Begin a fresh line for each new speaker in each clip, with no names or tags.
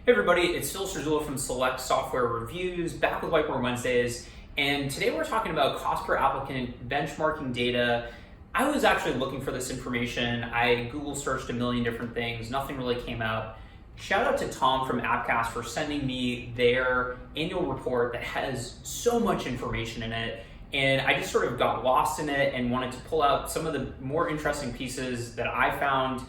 Hey everybody, it's Phil Scherzula from Select Software Reviews, back with Whiteboard Wednesdays, and today we're talking about cost per applicant benchmarking data. I was actually looking for this information. I Google searched a million different things, nothing really came out. Shout out to Tom from Appcast for sending me their annual report that has so much information in it, and I just sort of got lost in it and wanted to pull out some of the more interesting pieces that I found.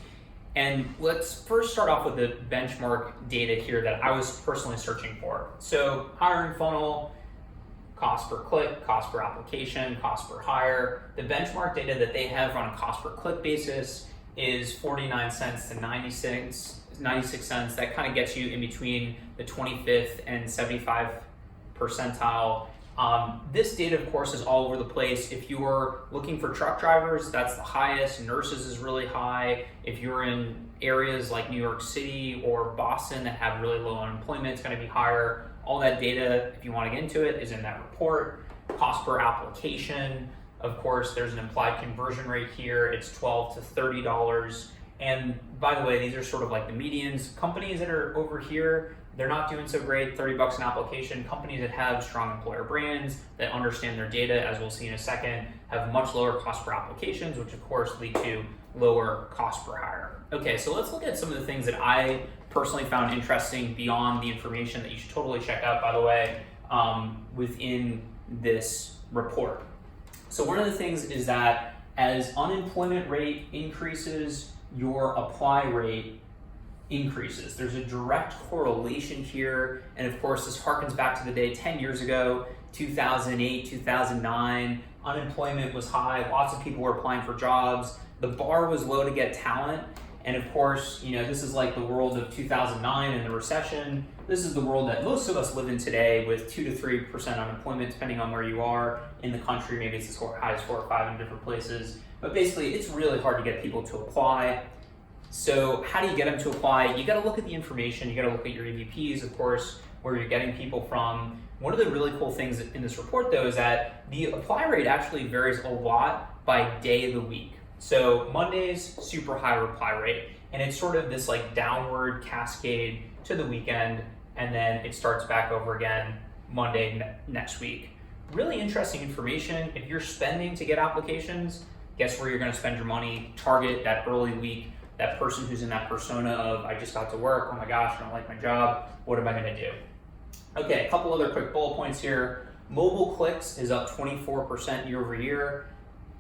And let's first start off with the benchmark data here that I was personally searching for. So hiring funnel, cost per click, cost per application, cost per hire. The benchmark data that they have on a cost per click basis is 49 cents to 96 cents. That kind of gets you in between the 25th and 75th percentile. This data, of course, is all over the place. If you're looking for truck drivers, that's the highest. Nurses is really high. If you're in areas like New York City or Boston that have really low unemployment, it's going to be higher. All that data, if you want to get into it, is in that report. Cost per application, of course, there's an implied conversion rate here. It's $12 to $30. And by the way, these are sort of like the medians. Companies that are over here, they're not doing so great, 30 bucks an application. Companies that have strong employer brands, that understand their data, as we'll see in a second, have much lower cost per applications, which of course lead to lower cost per hire. Okay, so let's look at some of the things that I personally found interesting beyond the information that you should totally check out, by the way, within this report. So one of the things is that as unemployment rate increases, your apply rate increases. There's a direct correlation here, and of course this harkens back to the day 10 years ago, 2008, 2009, unemployment was high, lots of people were applying for jobs, the bar was low to get talent, and of course, this is like the world of 2009 and the recession. This is the world that most of us live in today with 2 to 3% unemployment, depending on where you are in the country. Maybe it's as high as 4 or 5 in different places, but basically it's really hard to get people to apply. So how do you get them to apply? You got to look at the information. You got to look at your EVPs, of course, where you're getting people from. One of the really cool things in this report, though, is that the apply rate actually varies a lot by day of the week. So Mondays, super high reply rate, and it's sort of this like downward cascade to the weekend, and then it starts back over again Monday next week. Really interesting information. If you're spending to get applications, guess where you're going to spend your money? Target that early week. That person who's in that persona of, I just got to work, oh my gosh, I don't like my job, what am I gonna do? Okay, a couple other quick bullet points here. Mobile clicks is up 24% year over year.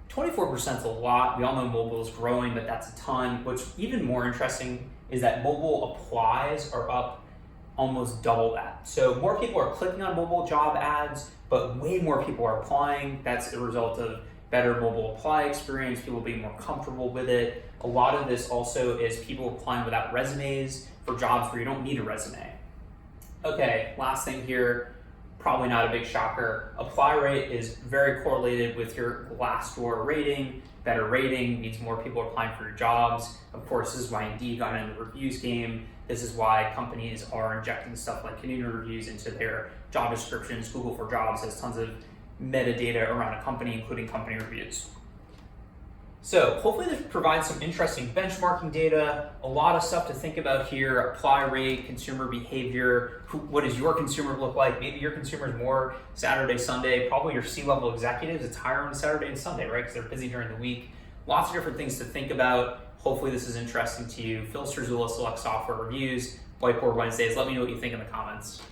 24% is a lot. We all know mobile is growing, but that's a ton. What's even more interesting is that mobile applies are up almost double that. So more people are clicking on mobile job ads, but way more people are applying. That's a result of better mobile apply experience, people being more comfortable with it. A lot of this also is people applying without resumes for jobs where you don't need a resume. Okay, last thing here, probably not a big shocker. Apply rate is very correlated with your Glassdoor rating. Better rating means more people are applying for your jobs. Of course, this is why Indeed got into the reviews game. This is why companies are injecting stuff like community reviews into their job descriptions. Google for Jobs has tons of metadata around a company, including company reviews. So hopefully this provides some interesting benchmarking data, a lot of stuff to think about here, apply rate, consumer behavior, what does your consumer look like? Maybe your consumer is more Saturday, Sunday, probably your C-level executives, it's higher on Saturday and Sunday, right? Because they're busy during the week. Lots of different things to think about. Hopefully this is interesting to you. Phil Scherzula, Select Software Reviews, Whiteboard Wednesdays. Let me know what you think in the comments.